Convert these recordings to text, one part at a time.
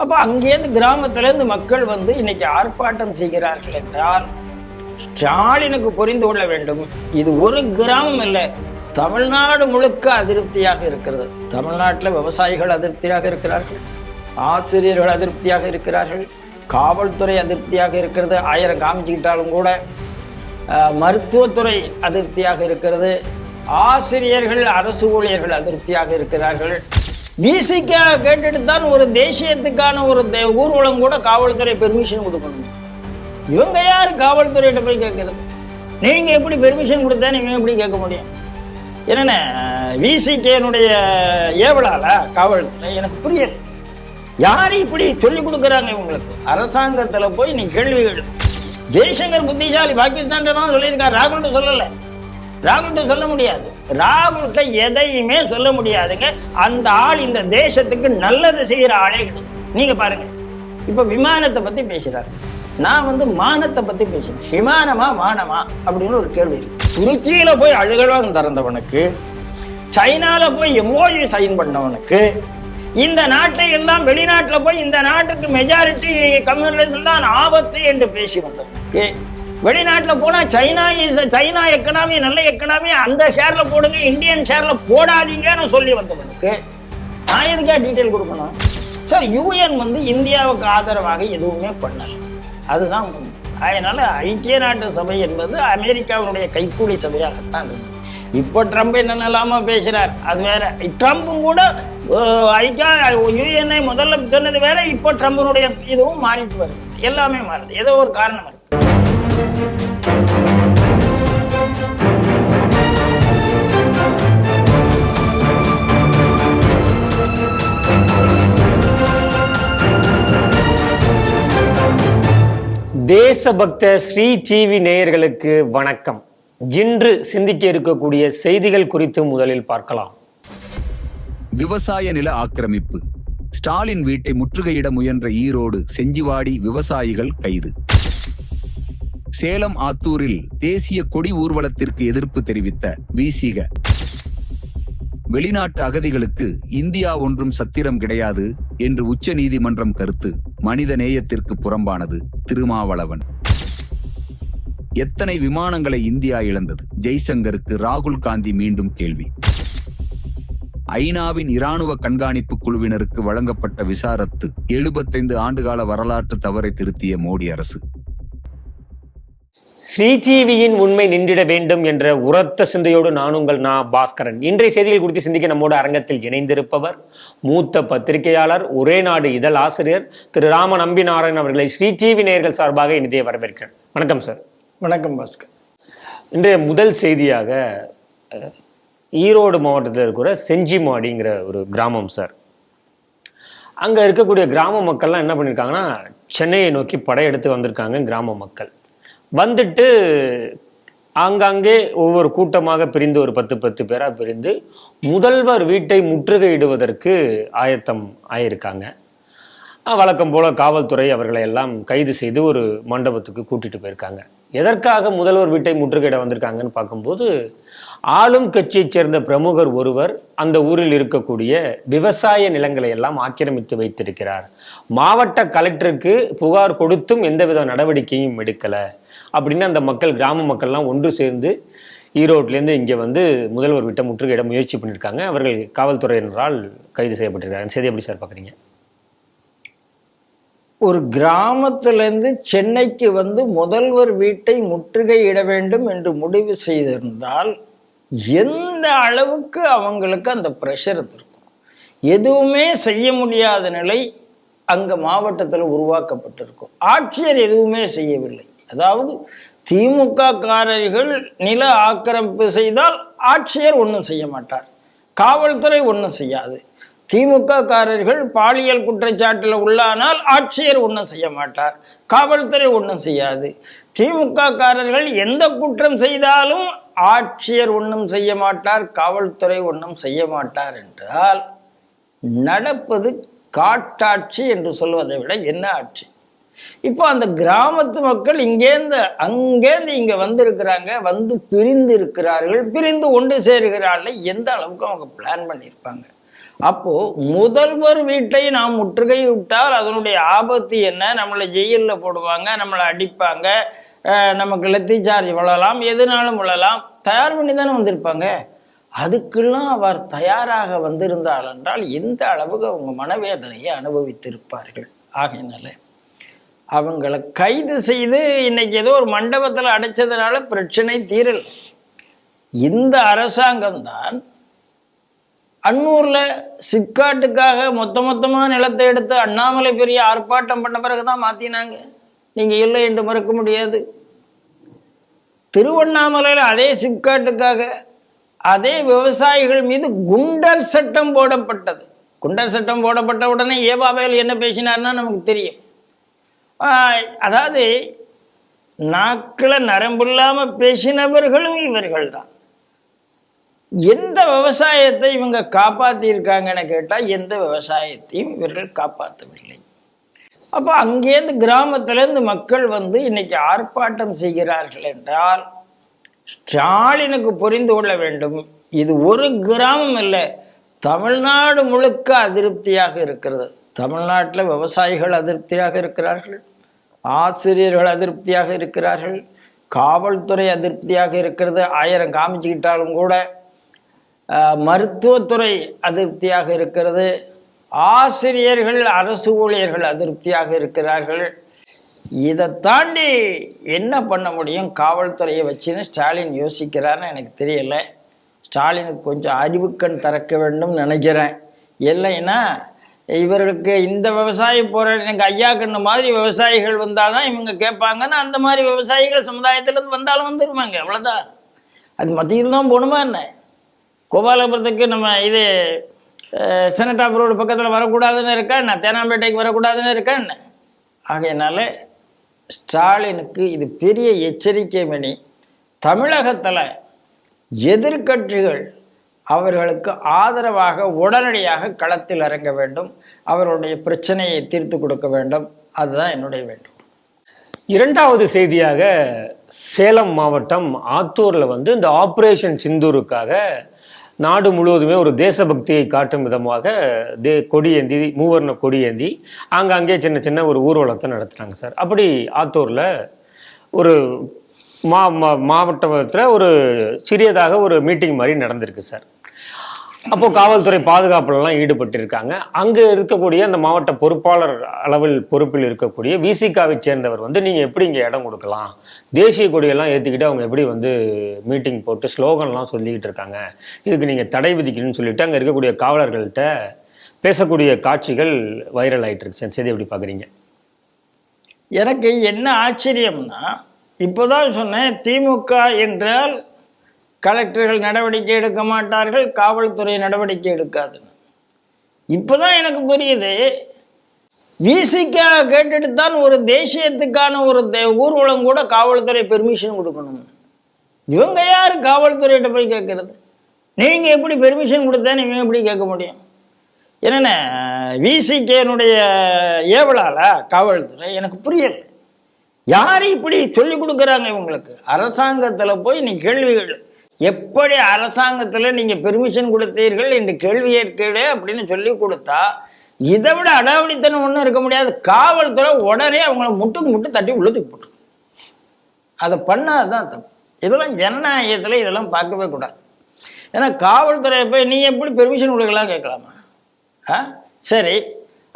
அப்போ அங்கேருந்து கிராமத்திலேருந்து மக்கள் வந்து இன்னைக்கு ஆர்ப்பாட்டம் செய்கிறார்கள் என்றால் ஸ்டாலினுக்கு புரிந்து கொள்ள வேண்டும், இது ஒரு கிராமம் இல்லை, தமிழ்நாடு முழுக்க அதிருப்தியாக இருக்கிறது. தமிழ்நாட்டில் விவசாயிகள் அதிருப்தியாக இருக்கிறார்கள், ஆசிரியர்கள் அதிருப்தியாக இருக்கிறார்கள், காவல்துறை அதிருப்தியாக இருக்கிறது, 1000 காமிச்சுக்கிட்டாலும் கூட மருத்துவத்துறை அதிருப்தியாக இருக்கிறது, ஆசிரியர்கள் அரசு ஊழியர்கள் அதிருப்தியாக இருக்கிறார்கள். விசிக கேட்டுட்டு தான் ஒரு தேசியத்துக்கான ஒரு ஊர்வலம் கூட காவல்துறை பெர்மிஷன் கொடுக்கணும். இவங்க யார் காவல்துறையிட்ட போய் கேட்கறது? நீங்க எப்படி பெர்மிஷன் கொடுத்தா நீங்க எப்படி கேட்க முடியும்? என்னென்ன விசிகேனுடைய ஏவலால காவல்துறை? எனக்கு புரியல. யார் இப்படி சொல்லி கொடுக்குறாங்க இவங்களுக்கு? அரசாங்கத்துல போய் நீ கேள்விகள். ஜெய்சங்கர் புத்திசாலி, பாகிஸ்தான் தான் சொல்லியிருக்காரு, ராகுல்கிட்ட சொல்லல. ராகுல்கிட்ட சொல்ல முடியாது, ராகுல்கிட்ட எதையுமே சொல்ல முடியாதுங்க. அந்த ஆள் இந்த தேசத்துக்கு நல்லது செய்யற ஆளே கிடையாது. நீங்க பாருங்க, இப்ப விமானத்தை பத்தி பேசுறாரு, நான் வந்து மானத்தை பத்தி பேசுறேன். விமானமா மானமா அப்படின்னு ஒரு கேள்வி இருக்கு. துருக்கியில போய் அழுகலாக திறந்தவனுக்கு, சைனால போய் எம்ஓயு சைன் பண்ணவனுக்கு, இந்த நாட்டை எல்லாம் வெளிநாட்டில் போய் இந்த நாட்டுக்கு மெஜாரிட்டி கம்யூனிஸ்ட் தான் ஆபத்து என்று பேசி வந்தவனுக்கு, வெளிநாட்டில் போனா சைனா எக்கனாமி நல்ல எக்கனாமி, அந்த ஷேர்ல போடுங்க, இந்தியன் ஷேர்ல போடாதீங்கன்னு சொல்லி வந்தவனுக்கு நான் எதுக்கா டீட்டெயில் கொடுக்கணும்? சார், யூஎன் வந்து இந்தியாவுக்கு ஆதரவாக எதுவுமே பண்ணல, அதுதான். அதனால ஐக்கிய நாட்டு சபை என்பது அமெரிக்காவினுடைய கைக்கூலி சபையாகத்தான் இருந்தது. இப்போ ட்ரம்ப் என்னென்னலாமா பேசுறார், அது வேற. ட்ரம்ப்பும் கூட யூஎன்ஐ முதல்ல சொன்னது வேற, இப்போ ட்ரம்பினுடைய இதுவும் மாறிட்டு வருது, எல்லாமே மாறுது, ஏதோ ஒரு காரணம் இருக்கு. தேசபக்த ஸ்ரீ டிவி நேயர்களுக்கு வணக்கம். இன்று சிந்திக்க இருக்கக்கூடிய செய்திகள் குறித்து முதலில் பார்க்கலாம். விவசாய நில ஆக்கிரமிப்பு, ஸ்டாலின் வீட்டை முற்றுகையிட முயன்ற ஈரோடு செஞ்சிவாடி விவசாயிகள் கைது. சேலம் ஆத்தூரில் தேசிய கொடி ஊர்வலத்திற்கு எதிர்ப்பு தெரிவித்த விசிக. வெளிநாட்டு அகதிகளுக்கு இந்தியா ஒன்றும் சத்திரம் கிடையாது என்று உச்ச நீதிமன்றம் கருத்து மனித நேயத்திற்கு புறம்பானது. திருமாவளவன். எத்தனை விமானங்களை இந்தியா இழந்தது? ஜெய்சங்கருக்கு ராகுல் காந்தி மீண்டும் கேள்வி. ஐநாவின் இராணுவ கண்காணிப்பு குழுவினருக்கு வழங்கப்பட்ட விசாரத்து 75 ஆண்டுகால வரலாற்று தவறை திருத்திய மோடி அரசு. ஸ்ரீ டிவியின் உண்மை நின்றிட வேண்டும் என்ற உரத்த சிந்தையோடு நான் உங்கள் பாஸ்கரன். இன்றைய செய்திகள் குறித்து சிந்திக்க நம்மோடு அரங்கத்தில் இணைந்திருப்பவர் மூத்த பத்திரிகையாளர், ஒரே நாடு இதழ் ஆசிரியர் திரு ராம நம்பி நாராயணன் அவர்களை ஸ்ரீ டிவி நேயர்கள் சார்பாக இனிதே வரவேற்கிறேன். வணக்கம் சார். வணக்கம் பாஸ்கர். இன்றைய முதல் செய்தியாக ஈரோடு மாவட்டத்தில் இருக்கிற செஞ்சிமாடிங்கிற ஒரு கிராமம் சார். அங்கே இருக்கக்கூடிய கிராம மக்கள்லாம் என்ன பண்ணியிருக்காங்கன்னா, சென்னையை நோக்கி படையெடுத்து வந்திருக்காங்க. கிராம மக்கள் வந்துட்டு ஆங்காங்கே ஒவ்வொரு கூட்டமாக பிரிந்து ஒரு 10 பேராக பிரிந்து முதல்வர் வீட்டை முற்றுகையிடுவதற்கு ஆயத்தம் ஆயிருக்காங்க. வழக்கம் போல காவல்துறை அவர்களை எல்லாம் கைது செய்து ஒரு மண்டபத்துக்கு கூட்டிட்டு போயிருக்காங்க. எதற்காக முதல்வர் வீட்டை முற்றுகையிட வந்திருக்காங்கன்னு பார்க்கும்போது, ஆளும் கட்சியைச் சேர்ந்த பிரமுகர் ஒருவர் அந்த ஊரில் இருக்கக்கூடிய விவசாய நிலங்களை எல்லாம் ஆக்கிரமித்து வைத்திருக்கிறார். மாவட்ட கலெக்டருக்கு புகார் கொடுத்தும் எந்தவித நடவடிக்கையும் எடுக்கலை அப்படின்னு அந்த மக்கள், கிராம மக்கள்லாம் ஒன்று சேர்ந்து ஈரோட்லேருந்து இங்கே வந்து முதல்வர் வீட்டை முற்றுகையிட முயற்சி பண்ணியிருக்காங்க. அவர்கள் காவல்துறையினரால் கைது செய்யப்பட்டிருக்காங்க. செய்தி எப்படி சார் பார்க்குறீங்க? ஒரு கிராமத்திலேருந்து சென்னைக்கு வந்து முதல்வர் வீட்டை முற்றுகையிட வேண்டும் என்று முடிவு செய்திருந்தால் எந்த அளவுக்கு அவங்களுக்கு அந்த ப்ரெஷர் இருக்கும். எதுவுமே செய்ய முடியாத நிலை அங்கே மாவட்டத்தில் உருவாக்கப்பட்டிருக்கும். ஆட்சியர் எதுவுமே செய்யவில்லை. அதாவது திமுக காரர்கள் நில ஆக்கிரமிப்பு செய்தால் ஆட்சியர் ஒன்றும் செய்ய மாட்டார், காவல்துறை ஒன்றும் செய்யாது. திமுக காரர்கள் பாலியல் குற்றச்சாட்டில் உள்ளானால் ஆட்சியர் ஒன்றும் செய்ய மாட்டார், காவல்துறை ஒன்றும் செய்யாது. திமுக காரர்கள் எந்த குற்றம் செய்தாலும் ஆட்சியர் ஒன்றும் செய்ய மாட்டார், காவல்துறை ஒன்றும் செய்ய மாட்டார் என்றால் நடப்பது காட்டாட்சி என்று சொல்வதை விட என்ன ஆட்சி? இப்போ அந்த கிராமத்து மக்கள் இங்கேருந்து அங்கேருந்து இங்கே வந்திருக்கிறாங்க, வந்து பிரிந்து இருக்கிறார்கள், பிரிந்து ஒன்று சேருகிறார்கள். எந்த அளவுக்கு அவங்க பிளான் பண்ணியிருப்பாங்க? அப்போ முதல்வர் வீட்டை நாம் முற்றுகையிட்டால் அதனுடைய ஆபத்து என்ன? நம்மளை ஜெயிலில் போடுவாங்க, நம்மளை அடிப்பாங்க, நமக்கு லத்தி சார்ஜ் விழலாம், எதுனாலும் விழலாம். தயார் பண்ணி தானே வந்திருப்பாங்க. அதுக்கெல்லாம் அவர் தயாராக வந்திருந்தால் என்றால் எந்த அளவுக்கு அவங்க மனவேதனையை அனுபவித்திருப்பார்கள். ஆகையினால அவங்களை கைது செய்து இன்னைக்கு ஏதோ ஒரு மண்டபத்தில் அடைச்சதுனால பிரச்சனை தீரல். இந்த அரசாங்கம்தான் அன்னூர்ல சிப்காட்டுக்காக மொத்தமா நிலத்தை எடுத்து அண்ணாமலை பெரிய ஆர்ப்பாட்டம் பண்ண பிறகுதான் மாத்தினாங்க. நீங்க இல்லை என்று மறுக்க முடியாது. திருவண்ணாமலையில் அதே சிப்காட்டுக்காக அதே விவசாயிகள் மீது குண்டர் சட்டம் போடப்பட்டது. குண்டர் சட்டம் போடப்பட்ட உடனே ஏவாவேல் என்ன பேசினார்னா நமக்கு தெரியும். அதாவது நாக்கில் நரம்பில்லாம பேசினவர்களும் இவர்கள் தான். எந்த விவசாயத்தை இவங்க காப்பாத்திருக்காங்கன்னு கேட்டா எந்த விவசாயத்தையும் இவர்கள் காப்பாற்றவில்லை. அப்போ அங்கேருந்து கிராமத்திலேருந்து மக்கள் வந்து இன்னைக்கு ஆர்ப்பாட்டம் செய்கிறார்கள் என்றால் ஸ்டாலினுக்கு புரிந்து கொள்ள வேண்டும், இது ஒரு கிராமம் இல்லை, தமிழ்நாடு முழுக்க அதிருப்தியாக இருக்கிறது. தமிழ்நாட்டில் விவசாயிகள் அதிருப்தியாக இருக்கிறார்கள், ஆசிரியர்கள் அதிருப்தியாக இருக்கிறார்கள், காவல்துறை அதிருப்தியாக இருக்கிறது. 1000 காமிச்சுக்கிட்டாலும் கூட மருத்துவத்துறை அதிருப்தியாக இருக்கிறது, ஆசிரியர்கள் அரசு ஊழியர்கள் அதிருப்தியாக இருக்கிறார்கள். இதை தாண்டி என்ன பண்ண முடியும் காவல்துறையை வச்சுன்னு ஸ்டாலின் யோசிக்கிறான்னு எனக்கு தெரியல. ஸ்டாலினுக்கு கொஞ்சம் அறிவுக்கண் திறக்க வேண்டும் நினைக்கிறேன். இல்லைன்னா இவர்களுக்கு இந்த விவசாயி போராடி எனக்கு ஐயா கண்ணு மாதிரி விவசாயிகள் வந்தால் தான் இவங்க கேட்பாங்கன்னா அந்த மாதிரி விவசாயிகள் சமுதாயத்திலேருந்து வந்தாலும் வந்துடுவாங்க, அவ்வளோதான். அது மத்தியில் தான் போகணுமா என்ன? கோபாலபுரத்துக்கு நம்ம இது செனட்டாப் ரோடு பக்கத்தில் வரக்கூடாதுன்னு இருக்கா என்ன? தேனாம்பேட்டைக்கு வரக்கூடாதுன்னு இருக்கா என்ன? ஆகையினால ஸ்டாலினுக்கு இது பெரிய எச்சரிக்கை மணி. தமிழகத்தில் எதிர்கட்சிகள் அவர்களுக்கு ஆதரவாக உடனடியாக களத்தில் இறங்க வேண்டும், அவருடைய பிரச்சனையை தீர்த்து கொடுக்க வேண்டும். அதுதான் என்னுடைய வேண்டும். இரண்டாவது செய்தியாக சேலம் மாவட்டம் ஆத்தூரில் வந்து இந்த ஆப்ரேஷன் சிந்தூருக்காக நாடு முழுவதுமே ஒரு தேசபக்தியை காட்டும் விதமாக கொடியேந்தி, மூவர்ண கொடியேந்தி ஆங்காங்கே சின்ன சின்ன ஒரு ஊர்வலத்தை நடத்துனாங்க சார். அப்படி ஆத்தூரில் ஒரு மாவட்டத்தில் ஒரு சிறியதாக ஒரு மீட்டிங் மாதிரி நடந்திருக்கு சார். அப்போது காவல்துறை பாதுகாப்புலலாம் ஈடுபட்டிருக்காங்க. அங்கே இருக்கக்கூடிய அந்த மாவட்ட பொறுப்பாளர் அளவில் பொறுப்பில் இருக்கக்கூடிய விசிகாவை சேர்ந்தவர் வந்து நீங்கள் எப்படி இங்கே இடம் கொடுக்கலாம், தேசிய கொடியெல்லாம் ஏற்றிக்கிட்டு அவங்க எப்படி வந்து மீட்டிங் போட்டு ஸ்லோகன்லாம் சொல்லிக்கிட்டு இருக்காங்க, இதுக்கு நீங்கள் தடை விதிக்கணும்னு சொல்லிட்டு அங்கே இருக்கக்கூடிய காவலர்கள்ட்ட பேசக்கூடிய காட்சிகள் வைரல் ஆகிட்டு இருக்கு சார். செய்தி எப்படி பார்க்குறீங்க? எனக்கு என்ன ஆச்சரியம்னா, இப்போதான் சொன்னேன் திமுக என்றால் கலெக்டர்கள் நடவடிக்கை எடுக்க மாட்டார்கள், காவல்துறை நடவடிக்கை எடுக்காது. இப்போதான் எனக்கு புரியுது, விசிகா கேட்டுட்டு தான் ஒரு தேசியத்துக்கான ஒரு ஊர்வலம் கூட காவல்துறை பெர்மிஷன் கொடுக்கணும். இவங்க யார் காவல்துறையிட்ட போய் கேட்கறது? நீங்கள் எப்படி பெர்மிஷன் கொடுத்தா நீங்கள் எப்படி கேட்க முடியும்? என்னென்ன விசிகேனுடைய ஏவலாளா காவல்துறை? எனக்கு புரியல. யார் இப்படி சொல்லி கொடுக்குறாங்க இவங்களுக்கு? அரசாங்கத்தில் போய் நீ கேள்விகள், எப்படி அரசாங்கத்தில் நீங்கள் பெர்மிஷன் கொடுத்தீர்கள் என்று கேள்வி ஏற்கே அப்படின்னு சொல்லி கொடுத்தா இதை விட அடாவடித்தனம் ஒன்றும் இருக்க முடியாது. காவல்துறை உடனே அவங்கள முட்டு தட்டி உள்ளத்துக்கு போட்டு அதை பண்ணாதான் தப்பு. இதெல்லாம் ஜனநாயகத்தில் இதெல்லாம் பார்க்கவே கூடாது. ஏன்னா காவல்துறையை போய் நீ எப்படி பெர்மிஷன் கொடுக்கலாம் கேட்கலாமா? சரி,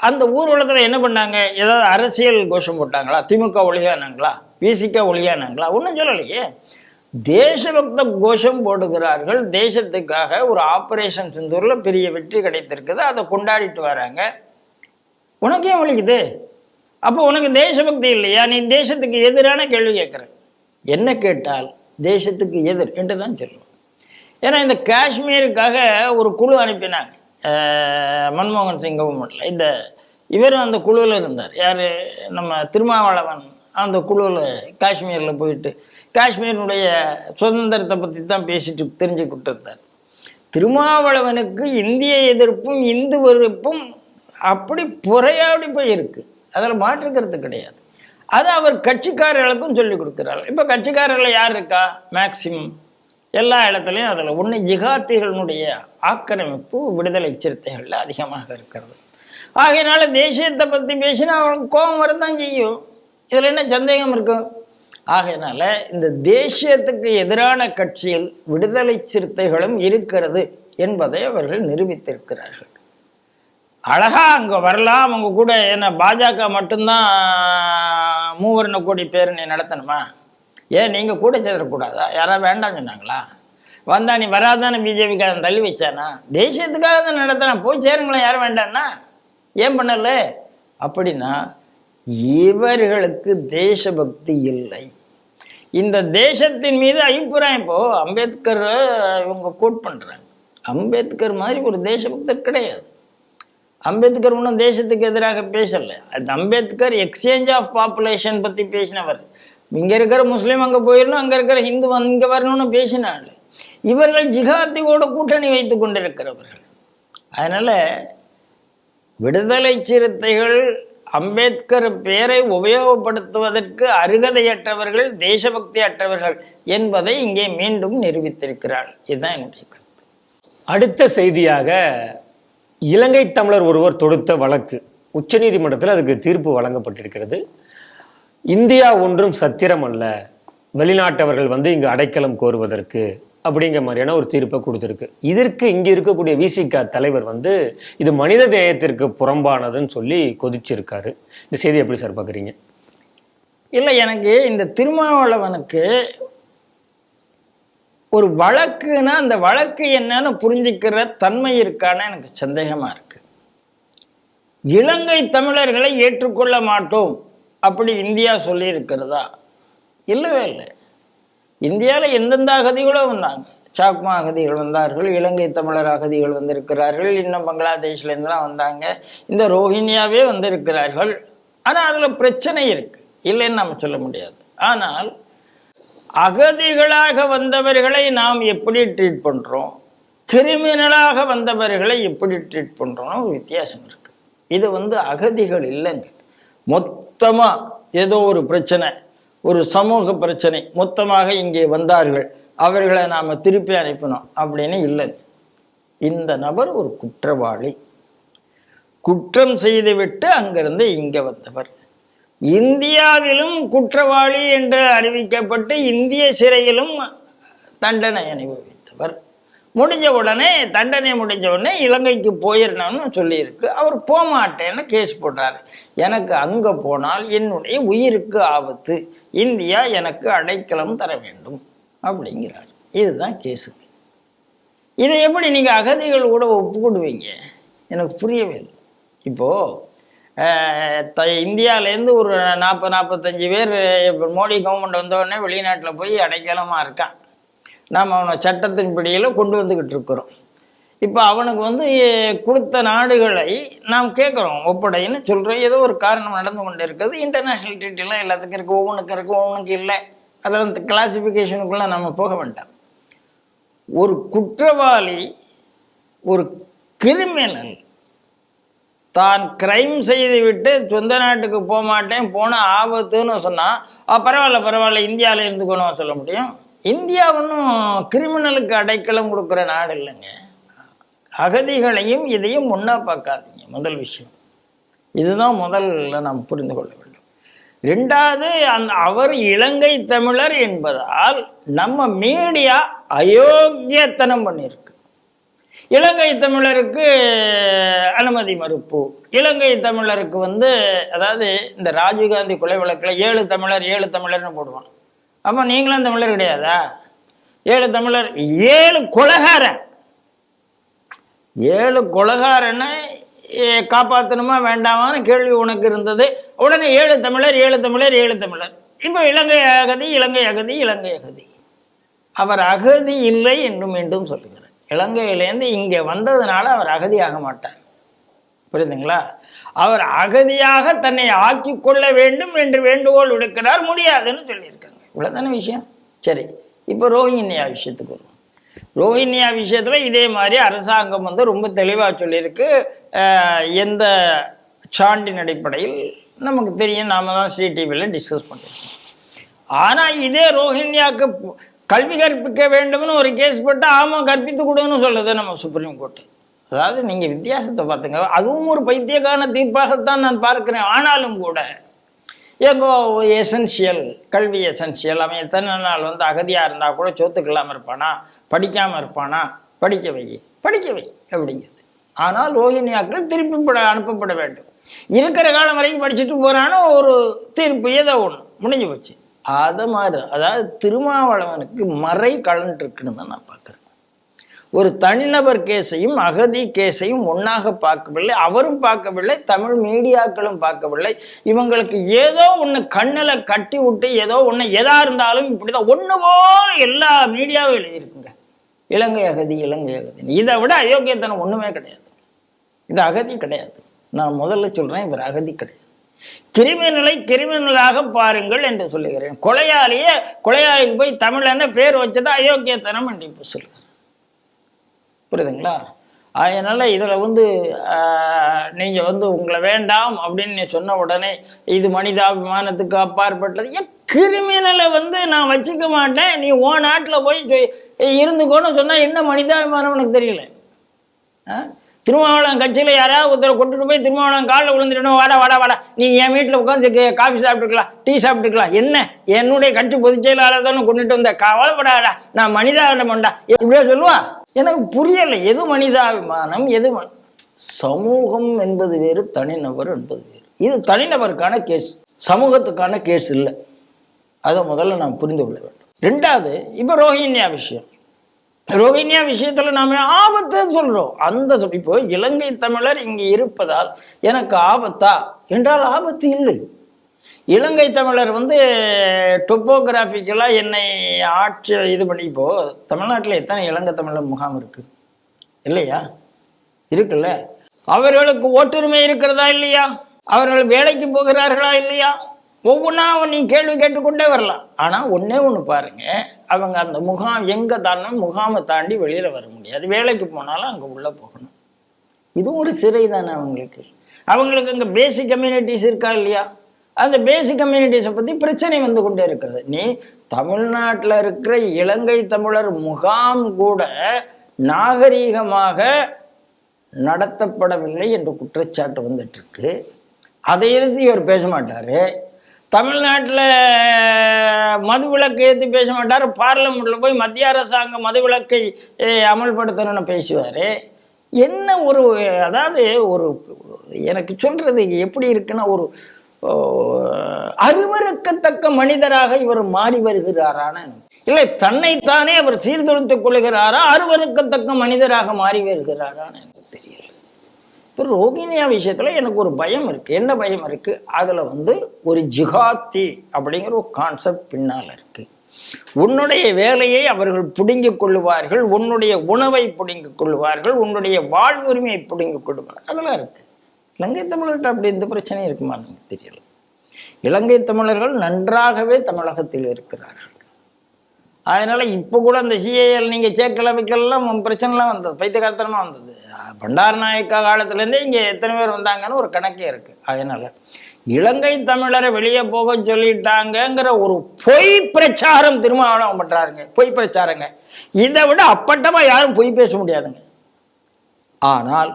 அந்த ஊர்வலத்தில் என்ன பண்ணாங்க? ஏதாவது அரசியல் கோஷம் போட்டாங்களா? திமுக ஒளியானாங்களா? விசிக ஒளியானாங்களா? ஒன்றும் சொல்லலையே. தேசபக்த கோஷம் போடுகிறார்கள். தேசத்துக்காக ஒரு ஆபரேஷன் சிந்தூரில் பெரிய வெற்றி கிடைத்திருக்குது, அதை கொண்டாடிட்டு வராங்க. உனக்கு ஏன் ஒழிக்குது? அப்போ உனக்கு தேசபக்தி இல்லையா? நீ தேசத்துக்கு எதிரான கேள்வி கேட்குற. என்ன கேட்டால் தேசத்துக்கு எதிர் என்று தான் சொல்லுவோம். ஏன்னா இந்த காஷ்மீருக்காக ஒரு குழு அனுப்பினாங்க மன்மோகன் சிங் கவர்மெண்ட்ல. இந்த இவரும் அந்த குழுவில் இருந்தார். யார்? நம்ம திருமாவளவன் அந்த குழுவில் காஷ்மீரில் போயிட்டு காஷ்மீரினுடைய சுதந்திரத்தை பற்றி தான் பேசிட்டு தெரிஞ்சுக்கிட்டு இருந்தார். திருமாவளவனுக்கு இந்திய எதிர்ப்பும் இந்து வெறுப்பும் அப்படி புறையாடி போயிருக்கு, அதில் மாற்றுக்கிறது கிடையாது. அது அவர் கட்சிக்காரர்களுக்கும் சொல்லி கொடுக்குறாரு. இப்போ கட்சிக்காரர்கள் யார் இருக்கா? மேக்சிமம் எல்லா இடத்துலையும் அதில் ஒன்று ஜிகாத்திகளுடைய ஆக்கிரமிப்பு விடுதலை சிறுத்தைகளில் அதிகமாக இருக்கிறது. ஆகையினால தேசியத்தை பற்றி பேசினா அவங்களுக்கு கோபம் வரத்தான் செய்யும். இதில் என்ன சந்தேகம் இருக்கும்? ஆகையினால இந்த தேசியத்துக்கு எதிரான கட்சியில் விடுதலை சிறுத்தைகளும் இருக்கிறது என்பதை அவர்கள் நிரூபித்திருக்கிறார்கள். அழகா அங்கே வரலாம், அவங்க கூட என்ன பாஜக மட்டும்தான் மூவர்ண கோடி பேரணி நடத்தணுமா? ஏன் நீங்கள் கூட சேரக்கூடாதா? யாராவது வேண்டாம் சொன்னாங்களா? வந்தா நீ வராதானே பிஜேபிக்காரன் தள்ளி வச்சானா? தேசியத்துக்காக தான் நடத்தினா, போய் சேருங்களேன், யாரும் வேண்டான்னா ஏன் பண்ணல? அப்படின்னா இவர்களுக்கு தேசபக்தி இல்லை. இந்த தேசத்தின் மீது அபிப்பிராயம். இப்போ அம்பேத்கர் இவங்க கோட் பண்றாங்க. அம்பேத்கர் மாதிரி ஒரு தேசபக்தர் கிடையாது. அம்பேத்கர் ஒன்றும் தேசத்துக்கு எதிராக பேசலை. அது அம்பேத்கர் எக்ஸ்சேஞ்ச் ஆஃப் பாப்புலேஷன் பற்றி பேசினவர். இங்கே இருக்கிற முஸ்லீம் அங்கே போயிடணும், அங்கே இருக்கிற ஹிந்து இங்கே வரணும்னு பேசினாள். இவர்கள் ஜிகாத்தியோட கூட்டணி வைத்து கொண்டிருக்கிறவர்கள். அதனால் விடுதலை சிறுத்தைகள் அம்பேத்கர் பெயரை உபயோகப்படுத்துவதற்கு அருகதையற்றவர்கள், தேசபக்தி அற்றவர்கள் என்பதை இங்கே மீண்டும் நிரூபித்திருக்கிறார். இதுதான் என்னுடைய கருத்து. அடுத்த செய்தியாக, இலங்கை தமிழர் ஒருவர் தொடுத்த வழக்கு உச்சநீதிமன்றத்தில் அதுக்கு தீர்ப்பு வழங்கப்பட்டிருக்கிறது. இந்தியா ஒன்றும் சத்திரம் அல்ல, வெளிநாட்டவர்கள் வந்து இங்கு அடைக்கலம் கோருவதற்கு அப்படிங்கிற மாதிரியான ஒரு தீர்ப்பை கொடுத்துருக்கு. இதற்கு இங்க இருக்கக்கூடிய விசிக தலைவர் வந்து இது மனித நேயத்திற்கு புறம்பானதுன்னு சொல்லி கொதிச்சிருக்காரு. இந்த செய்தி எப்படி சார் பார்க்குறீங்க? இல்லை, எனக்கு இந்த திருமாவளவனுக்கு ஒரு வழக்குன்னா அந்த வழக்கு என்னன்னு புரிஞ்சுக்கிற தன்மை இருக்கான்னு எனக்கு சந்தேகமா இருக்கு. இலங்கை தமிழர்களை ஏற்றுக்கொள்ள மாட்டோம் அப்படி இந்தியா சொல்லி இருக்கிறதா? இல்லவே இல்லை. இந்தியாவில் எந்தெந்த அகதிகளும் வந்தாங்க. சாக்மா அகதிகள் வந்தார்கள், இலங்கை தமிழர் அகதிகள் வந்திருக்கிறார்கள், இன்னும் பங்களாதேஷ்லேருந்துலாம் வந்தாங்க, இந்த ரோஹிங்கியாவே வந்திருக்கிறார்கள். ஆனால் அதில் பிரச்சனை இருக்கு, இல்லைன்னு நம்ம சொல்ல முடியாது. ஆனால் அகதிகளாக வந்தவர்களை நாம் எப்படி ட்ரீட் பண்ணுறோம், கிரிமினலாக வந்தவர்களை எப்படி ட்ரீட் பண்ணுறோம்னு ஒரு வித்தியாசம் இருக்கு. இது வந்து அகதிகள் இல்லைங்க. மொத்தமாக ஏதோ ஒரு பிரச்சனை, ஒரு சமூக பிரச்சனை, மொத்தமாக இங்கே வந்தார்கள், அவர்களை நாம் திருப்பி அனுப்பினோம் அப்படின்னு இல்லை. இந்த நபர் ஒரு குற்றவாளி, குற்றம் செய்துவிட்டு அங்கிருந்து இங்கே வந்தவர், இந்தியாவிலும் குற்றவாளி என்று அறிவிக்கப்பட்டு இந்திய சிறையிலும் தண்டனை அனுபவித்தவர். முடிஞ்ச உடனே தண்டனை முடிஞ்ச உடனே இலங்கைக்கு போயிடணும்னு சொல்லியிருக்கு. அவர் போகமாட்டேன்னு கேஸ் போட்டார். எனக்கு அங்கே போனால் என்னுடைய உயிருக்கு ஆபத்து, இந்தியா எனக்கு அடைக்கலம் தர வேண்டும் அப்படிங்கிறார். இதுதான் கேஸுக்கு. இதை எப்படி நீங்கள் அகதிகள் கூட ஒப்புக்கொடுவீங்க? எனக்கு புரியவே இல்லை. இப்போது இந்தியாவிலேருந்து ஒரு 40-45 பேர் மோடி கவர்மெண்ட் வந்தோடனே வெளிநாட்டில் போய் அடைக்கலமாக இருக்கான். நாம் அவனை சட்டத்தின் பிடியில் கொண்டு வந்துக்கிட்டு இருக்கிறோம். இப்போ அவனுக்கு வந்து கொடுத்த நாடுகளை நாம் கேட்குறோம், ஒப்படைன்னு சொல்கிறோம். ஏதோ ஒரு காரணம் நடந்து கொண்டு இருக்கிறது. இன்டர்நேஷ்னல் ட்ரீட்டிலாம் எல்லாத்துக்கும் இருக்குது, ஒவ்வொன்றுக்கு இல்லை. அதெல்லாம் கிளாசிஃபிகேஷனுக்குள்ளே நம்ம போக வேண்டாம். ஒரு குற்றவாளி, ஒரு கிரிமினல் தான் கிரைம் செய்துவிட்டு சொந்த நாட்டுக்கு போக மாட்டேன், போன ஆபத்துன்னு சொன்னால் பரவாயில்ல இந்தியாவில் இருந்துக்கணும் சொல்ல முடியும். இந்தியா ஒன்றும் கிரிமினலுக்கு அடைக்கலம் கொடுக்குற நாடு இல்லைங்க. அகதிகளையும் இதையும் ஒன்றா பார்க்காதீங்க. முதல் விஷயம் இதுதான் முதல்ல நாம் புரிந்து கொள்ள வேண்டும். ரெண்டாவது, அவர் இலங்கை தமிழர் என்பதால் நம்ம மீடியா அயோக்கியத்தனம் பண்ணியிருக்கு. இலங்கை தமிழருக்கு அனுமதி மறுப்பு, இலங்கை தமிழருக்கு வந்து அதாவது இந்த ராஜீவ்காந்தி கொலை வழக்கில் 7 தமிழர்னு போடுவான். அப்போ நீங்களும் தமிழர் கிடையாதா? 7 தமிழர், 7 கொலைகாரன், 7 கொலைகாரனை காப்பாற்றணுமா வேண்டாமான்னு கேள்வி உனக்கு இருந்தது. உடனே 7 தமிழர். இப்போ இலங்கை அகதி. அவர் அகதி இல்லை என்று மீண்டும் சொல்லுகிறார். இலங்கையிலேருந்து இங்கே வந்ததுனால அவர் அகதியாக மாட்டார். புரியுதுங்களா? அவர் அகதியாக தன்னை ஆக்கி கொள்ள வேண்டும் என்று வேண்டுகோள் விடுக்கிறார். முடியாதுன்னு சொல்லியிருக்காங்க. இவ்வளோதான விஷயம். சரி, இப்போ ரோஹிங்கியா விஷயத்துக்கு வருவோம். ரோஹிங்கியா விஷயத்தில் இதே மாதிரி அரசாங்கம் வந்து ரொம்ப தெளிவாக சொல்லியிருக்கு. எந்த சான்றின் அடிப்படையில் நமக்கு தெரியும், நாம தான் ஸ்ரீ டிவியில் டிஸ்கஸ் பண்ணியிருக்கோம். ஆனால் இதே ரோஹிங்கியாவுக்கு கல்வி கற்பிக்க வேண்டும்னு ஒரு கேஸ் போட்டு ஆமா கற்பித்து கொடுன்னு சொல்லுது நம்ம சுப்ரீம் கோர்ட்டு. அதாவது நீங்க வித்தியாசத்தை பார்த்துங்க. அதுவும் ஒரு பைத்தியக்கான தீர்ப்பாகத்தான் நான் பார்க்கிறேன். ஆனாலும் கூட எங்கோ எசென்சியல், கல்வி எசென்சியல். அவன் எத்தனை நாள் அகதியா இருந்தா கூட சோத்துக்கலாம இருப்பானா, படிக்காம இருப்பானா, படிக்க வை அப்படிங்கிறது. ஆனால் ரோஹிணியாக்கள் திருப்பி அனுப்பப்பட வேண்டும். இருக்கிற காலம் வரைக்கும் படிச்சுட்டு போறான்னு ஒரு தீர்ப்பு ஏதோ ஒண்ணு முடிஞ்சு போச்சு. அது மாதிரி அதாவது திருமாவளவனுக்கு மறை கலன் இருக்குன்னு தான் நான் பார்க்கிறேன். ஒரு தனிநபர் கேஸையும் அகதி கேஸையும் ஒன்னாக பார்க்கவில்லை, அவரும் பார்க்கவில்லை, தமிழ் மீடியாக்களும் பார்க்கவில்லை. இவங்களுக்கு ஏதோ ஒண்ணு கண்ணில் கட்டி விட்டு ஏதோ ஒண்ணு எதா இருந்தாலும் இப்படிதான் ஒண்ணு போல எல்லா மீடியாவும் எழுதியிருக்குங்க. இலங்கை அகதி. இதை விட அயோக்கியத்தனம் ஒண்ணுமே கிடையாது. இது அகதி கிடையாது. நான் முதல்ல சொல்றேன், இவர் அகதி கிடையாது. கிரிமினலாக பாருங்கள் என்று சொல்லுகிறேன். கொலையாளிக்கு போய் தமிழன்னு பேர் வச்சதா அயோக்கியத்தனம் என்று இப்ப சொல்லுகிறேன். புரியுதுங்களா? அதனால இதுல நீங்க உங்களை வேண்டாம் அப்படின்னு சொன்ன உடனே இது மனிதாபிமானத்துக்கு அப்பாற்பட்டது. கிரிமினலை நான் வச்சுக்க மாட்டேன், நீ ஓ நாட்டுல போய் இருந்துக்கோன்னு சொன்னா என்ன மனிதாபிமானம் எனக்கு தெரியல. திருமாவளவன் கட்சியில யாராவது ஒருத்தரை கொண்டுட்டு போய் திருமாவளவன் காலில் விழுந்துடணும், வாடா நீ என் வீட்டில் உட்காந்து காஃபி சாப்பிட்டுக்கலாம், டீ சாப்பிட்டுக்கலாம், என்ன என்னுடைய கட்சி பொதுச் செயலாளர் தானே கொண்டுட்டு வந்த, கவலைப்படாடா நான் மனிதாபிமானம்டா இப்படியே சொல்லுவா. எனக்கு புரியலை எது மனிதாபிமானம், எது சமூகம் என்பது வேறு, தனிநபர் என்பது வேறு. இது தனிநபருக்கான கேஸ், சமூகத்துக்கான கேஸ் இல்லை. அதை முதல்ல நாம் புரிந்து கொள்ள வேண்டும். ரெண்டாவது, இப்போ ரோஹிணியா விஷயத்துல நாம ஆபத்துன்னு சொல்றோம். இப்போ இலங்கை தமிழர் இங்கே இருப்பதால் எனக்கு ஆபத்தா என்றால் ஆபத்து இல்லை. இலங்கை தமிழர் டொப்போகிராபிக்கலா என்னை ஆட்சி இது பண்ணி, இப்போ தமிழ்நாட்டில் எத்தனை இலங்கை தமிழர் முகாம் இருக்கு இல்லையா? இருக்குல்ல. அவர்களுக்கு ஓட்டுரிமை இருக்கிறதா இல்லையா? அவர்கள் வேலைக்கு போகிறார்களா இல்லையா? ஒவ்வொன்றா நீ கேள்வி கேட்டுக்கொண்டே வரலாம். ஆனால் ஒன்னே ஒன்று பாருங்க, அவங்க அந்த முகாம் எங்கே தானே முகாமை தாண்டி வெளியில் வர முடியாது. வேலைக்கு போனாலும் அங்கே உள்ளே போகணும். இதுவும் ஒரு சிறை தானே அவங்களுக்கு. அங்கே பேசிக் கம்யூனிட்டிஸ் இருக்கா இல்லையா? அந்த பேசிக் கம்யூனிட்டிஸை பற்றி பிரச்சனை கொண்டே இருக்கிறது. நீ தமிழ்நாட்டில் இருக்கிற இலங்கை தமிழர் முகாம் கூட நாகரீகமாக நடத்தப்படவில்லை என்று குற்றச்சாட்டு வந்துட்டு இருக்கு. அதை எதிர்த்து இவர் பேச மாட்டாரு. தமிழ்நாட்டில் மதுவிலக்கை ஏற்றி பேச மாட்டார். பார்லிமெண்ட்ல போய் மத்திய அரசாங்கம் மதுவிலக்கை அமல்படுத்தணும்னு பேசுவார். என்ன ஒரு, அதாவது ஒரு எனக்கு சொல்றது எப்படி இருக்குன்னா, ஒரு அருவருக்கத்தக்க மனிதராக இவர் மாறி வருகிறாரான இல்லை, தன்னைத்தானே அவர் சீர்திருத்திக் கொள்கிறாரா, அருவருக்கத்தக்க மனிதராக மாறி வருகிறாரான்னு எனக்கு தெரியல. இப்போ ரோஹிணியா விஷயத்துல எனக்கு ஒரு பயம் இருக்கு. என்ன பயம் இருக்கு? அதுல ஒரு ஜிஹாத்தி அப்படிங்கிற ஒரு கான்செப்ட் பின்னால இருக்கு. உன்னுடைய வேலையை அவர்கள் பிடுங்கிக் கொள்ளுவார்கள், உன்னுடைய உணவை பிடுங்கிக் கொள்ளுவார்கள், உன்னுடைய வாழ்வுரிமையை பிடுங்கிக் கொள்ளுவார்கள், அதெல்லாம் இருக்கு. இலங்கை தமிழர்கிட்ட அப்படி எந்த பிரச்சனையும் இருக்குமா எனக்கு தெரியல. இலங்கை தமிழர்கள் நன்றாகவே தமிழகத்தில் இருக்கிறார்கள். அதனால இப்போ கூட அந்த சிஏஎல் நீங்க சேர்க்கல வைக்கலாம் பிரச்சனைலாம் வந்தது, பைத்தியகாரத்தனமா வந்தது. பண்டாரநாயக்கா காலத்துலேருந்தே இங்கே எத்தனை பேர் வந்தாங்கன்னு ஒரு கணக்கே இருக்கு. அதனால இலங்கை தமிழரை வெளியே போக சொல்லிட்டாங்கிற ஒரு பொய் பிரச்சாரம் திருமாவளவன் பண்றாருங்க, பொய் பிரச்சாரங்க. இதை விட அப்பட்டமா யாரும் பொய் பேச முடியாதுங்க. ஆனால்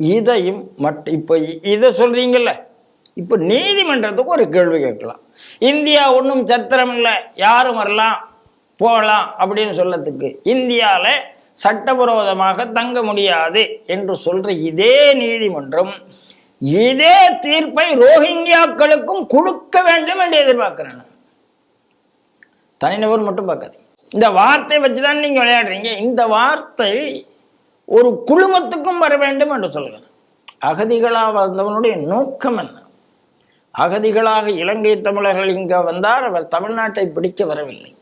இதையும் இப்போ இதை சொல்றீங்கல்ல, இப்போ நீதிமன்றத்துக்கு ஒரு கேள்வி கேட்கலாம். இந்தியா ஒன்றும் சத்திரம் இல்லை, யாரும் வரலாம் போகலாம் அப்படின்னு சொல்லத்துக்கு இந்தியாவில் சட்டவிரோதமாக தங்க முடியாது என்று சொல்ற இதே நீதிமன்றம் இதே தீர்ப்பை ரோஹிங்கியாக்களுக்கும் கொடுக்க வேண்டும் என்று எதிர்பார்க்கிறேன். தனிநபர் மட்டும் பார்க்காது. இந்த வார்த்தை வச்சுதான் நீங்க விளையாடுறீங்க. இந்த வார்த்தை ஒரு குழுமத்துக்கும் வர வேண்டும் என்று சொல்கிறேன். அகதிகளாக வந்தவனுடைய நோக்கம் என்ன? அகதிகளாக இலங்கை தமிழர்கள் இங்க வந்தார். அவர் தமிழ்நாட்டை பிடிக்க வரவில்லை,